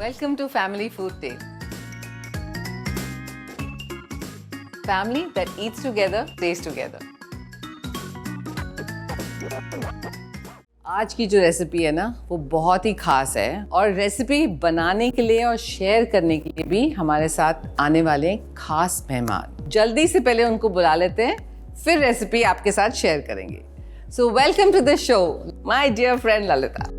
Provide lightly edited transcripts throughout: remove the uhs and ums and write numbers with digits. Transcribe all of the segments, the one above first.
Welcome to Family Food Tale. Family that eats together, stays together. आज की जो recipe है ना वो बहुत ही खास है और रेसिपी बनाने के लिए और शेयर करने के लिए भी हमारे साथ आने वाले हैं खास मेहमान। जल्दी से पहले उनको बुला लेते हैं, फिर रेसिपी आपके साथ शेयर करेंगे। So welcome to the show, my dear friend Lalita.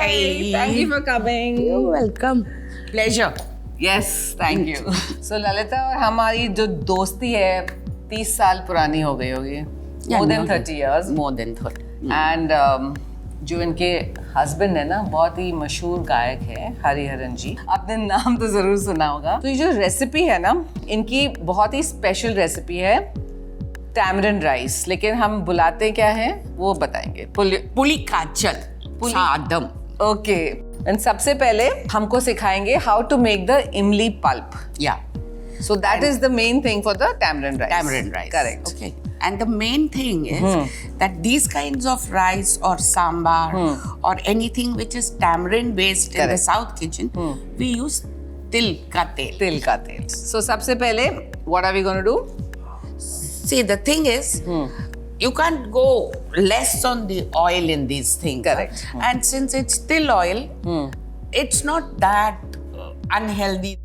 Hi, thank you for coming. You're welcome. Pleasure. Yes, thank you. So Lalita और हमारी जो दोस्ती है 30 साल पुरानी हो गई होगी. More than 30 years. More than 30. And जो इनके हस्बैंड है ना बहुत ही मशहूर गायक है हरिहरन जी. आपने नाम तो जरूर सुना होगा. तो ये जो रेसिपी है ना इनकी बहुत ही स्पेशल रेसिपी है टैमरिंड राइस, लेकिन हम बुलाते क्या हैं वो बताएंगे. पुली काचल. सादम. ओके. एंड सबसे पहले हमको सिखाएंगे हाउ टू मेक द इमली pulp. Yeah. So that is the main thing for the tamarind rice. Tamarind rice. Correct. Okay. And the main thing is that these kinds of rice or sambar or anything which is tamarind based in the South kitchen, we use til ka tel. तिल का तेल. So सबसे पहले what are we going to do? See, the thing is, you can't go less on the oil in these things. Correct. And since it's still oil, it's not that unhealthy.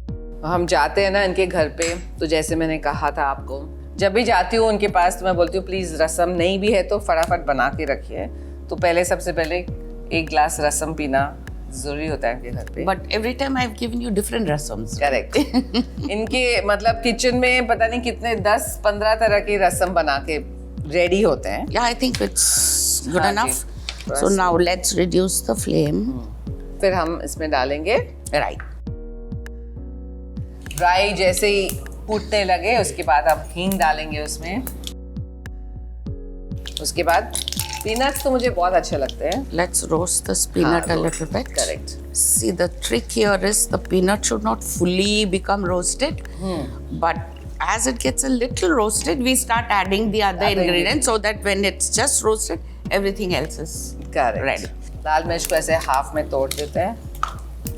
हम जाते हैं ना इनके घर पे, तो जैसे मैंने कहा था आपको, जब भी जाती हूँ उनके पास तो मैं बोलती हूँ प्लीज रसम नहीं भी है तो फटाफट बना के रखिए. तो पहले सबसे पहले एक ग्लास रसम पीना जरूरी होता है इनके घर पे. But every time I've given you different rasams. Correct. इनके मतलब किचन में पता नहीं कितने 10-15 तरह के रसम बना के रेडी होते हैं. Yeah, I think it's good हाँ enough. Ji. So now let's reduce the flame. फिर हम इसमें डालेंगे Right. ड्राई. जैसे ही फूटने लगे उसके बाद हम हींग डालेंगे उसमें. उसके बाद पीनट्स तो मुझे बहुत अच्छे लगते हैं. Let's roast the peanut a little bit. Correct. See, the trick here is the peanut should not fully become roasted, but as it gets a little roasted, we start adding the other ingredients so that when it's just roasted, everything else is Correct. ready. लाल मिर्च को ऐसे half में तोड़ देते हैं.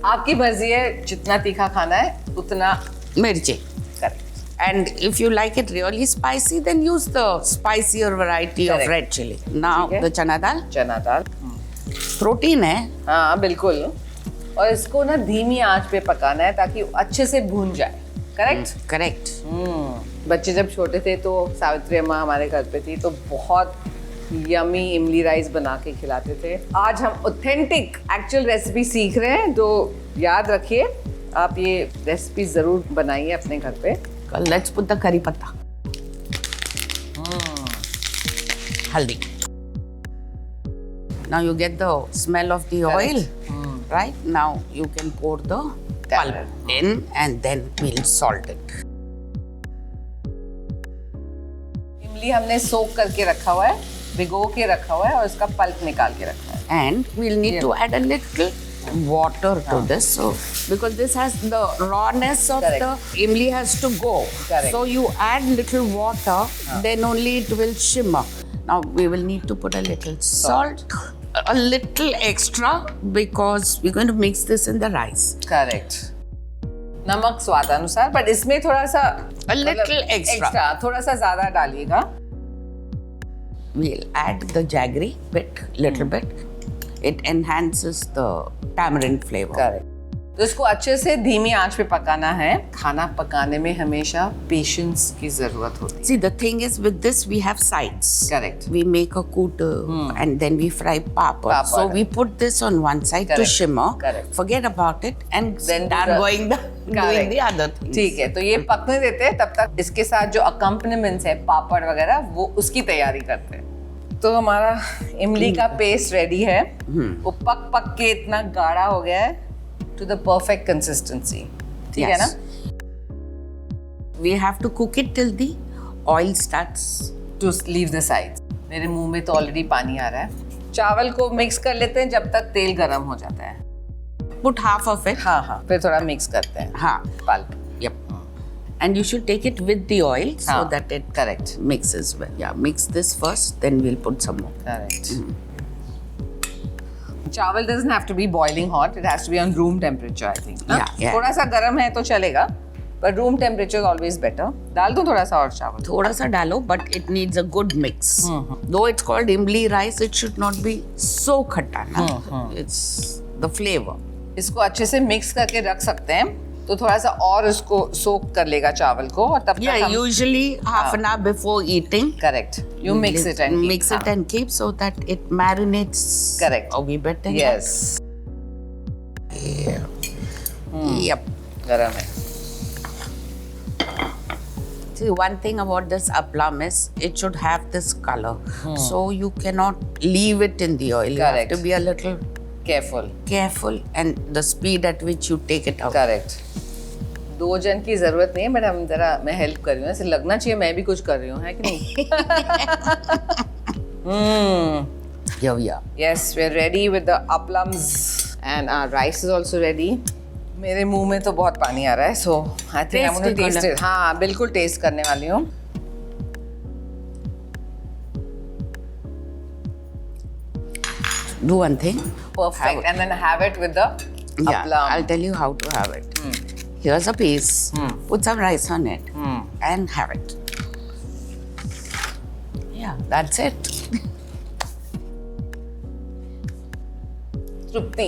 आपकी मर्जी है जितना तीखा खाना है उतना. Mirchi. Correct. And if you like it really spicy, then use the spicier variety Correct. of red chili. Now ठीक है. the chana dal. चना दाल. Protein है. हाँ बिल्कुल. और इसको ना धीमी आंच पे पकाना है ताकि अच्छे से भून जाए. करेक्ट. Correct. बच्चे जब छोटे थे तो सावित्री अम्मा हमारे घर पे थी तो बहुत यमी इमली राइस बना के खिलाते थे. आज हम ऑथेंटिक एक्चुअल रेसिपी सीख रहे हैं, तो याद रखिए आप ये रेसिपी जरूर बनाइए अपने घर पे. Let's put the curry patta. Haldi. Now you get the smell of the oil, right? Now you can pour the pulp in and then we'll salt it. इमली हमने सोक करके रखा हुआ है, भिगो के रखा हुआ है और इसका पल्प निकाल के रखा है. And we'll need to add a little water to this, so because this has the rawness of Correct. the imli has to go. Correct. So you add little water, then only it will shimmer. Now we will need to put a little salt, a little extra because we're going to mix this in the rice. Correct. नमक स्वाद अनुसार, but इसमें थोड़ा सा A little extra. थोड़ा सा ज्यादा डालिएगा. We'll add the jaggery bit, little bit. It enhances the tamarind flavor. Correct. तो इसको अच्छे से धीमी आंच पे पकाना है. खाना पकाने में हमेशा पेशेंस की जरूरत होती है. See, the thing is with this we have sides. Correct. We make a kutu and then we fry papad. So we put this on one side to Correct. shimmer. Correct. Forget about it and Then start do the- going doing the other things. ठीक है, तो ये पकने देते हैं. तब तक इसके साथ जो अकम्पनीमेंट्स है पापड़ वगैरह वो उसकी तैयारी करते हैं. तो हमारा इमली का पेस्ट रेडी है. वो पक पक के इतना गाढ़ा हो गया है टू द परफेक्ट कंसिस्टेंसी. ठीक है ना. We have to cook it till the oil starts. To leave the sides. मेरे मुंह में तो ऑलरेडी पानी आ रहा है. चावल को मिक्स कर लेते हैं जब तक तेल गर्म हो जाता है. Put half of it. हाँ हाँ. फिर थोड़ा मिक्स करते हैं. हाँ. Pulp. Yep. And you should take it with the oil so that it Correct. mixes well. Yeah, mix this first, then we'll put some more. Correct. चावल doesn't have to be boiling hot. It has to be on room temperature, I think. ना? Yeah. थोड़ा सा गर्म है तो चलेगा, but room temperature is always better. डाल दूँ थोड़ा सा और चावल? थोड़ा सा डालो, but it needs a good mix. Though it's called इमली rice, it should not be so खट्टा ना. It's the flavor. इसको अच्छे से मिक्स करके रख सकते हैं, तो थोड़ा सा और इसको सोक कर लेगा चावल को, और तब तक Yeah, हम usually half an hour before eating. correct. You mix it and mix it and keep so that it marinates. Correct. Oh, we better. Yes. Yep. गरम है. See, one thing about this aplam is it should have this color. So you cannot leave it in the oil. You have Correct. to be a little Careful. and the speed at which you take it out. Correct. 2 जन की जरूरत नहीं है, but हम जरा मैं help कर रही हूँ, ऐसे लगना चाहिए मैं भी कुछ कर रही हूँ, है कि नहीं? Here we are. Yes, we're ready with the applams and our rice is also ready. मेरे मुंह में तो बहुत पानी आ रहा है, so I think I'm going to taste it. हाँ, बिल्कुल टेस्ट करने वाली हूँ. Do one thing. Perfect. And then have it with the Yeah, aplam. I'll tell you how to have it. Here's a piece. Put some rice on it and have it. Yeah, that's it. तृप्ति.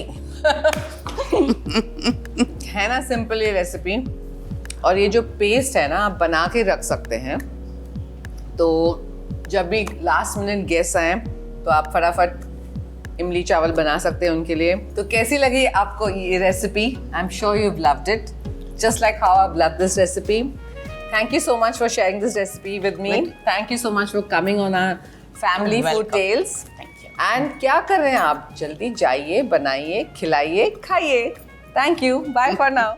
है ना simple ये recipe, और ये जो paste है ना आप बना के रख सकते हैं, तो जब भी लास्ट मिनट गेस्ट आए तो आप फटाफट इमली चावल बना सकते हैं उनके लिए. तो कैसी लगी आपको ये recipe? I am sure you loved it just like how I've loved this recipe. Thank you so much for sharing this recipe with me. Thank you so much for coming on our Family Food Tales. Thank you. And क्या कर रहे हैं आप? जल्दी जाइए, बनाइए, खिलाइए, खाइए. Thank you. Bye for now.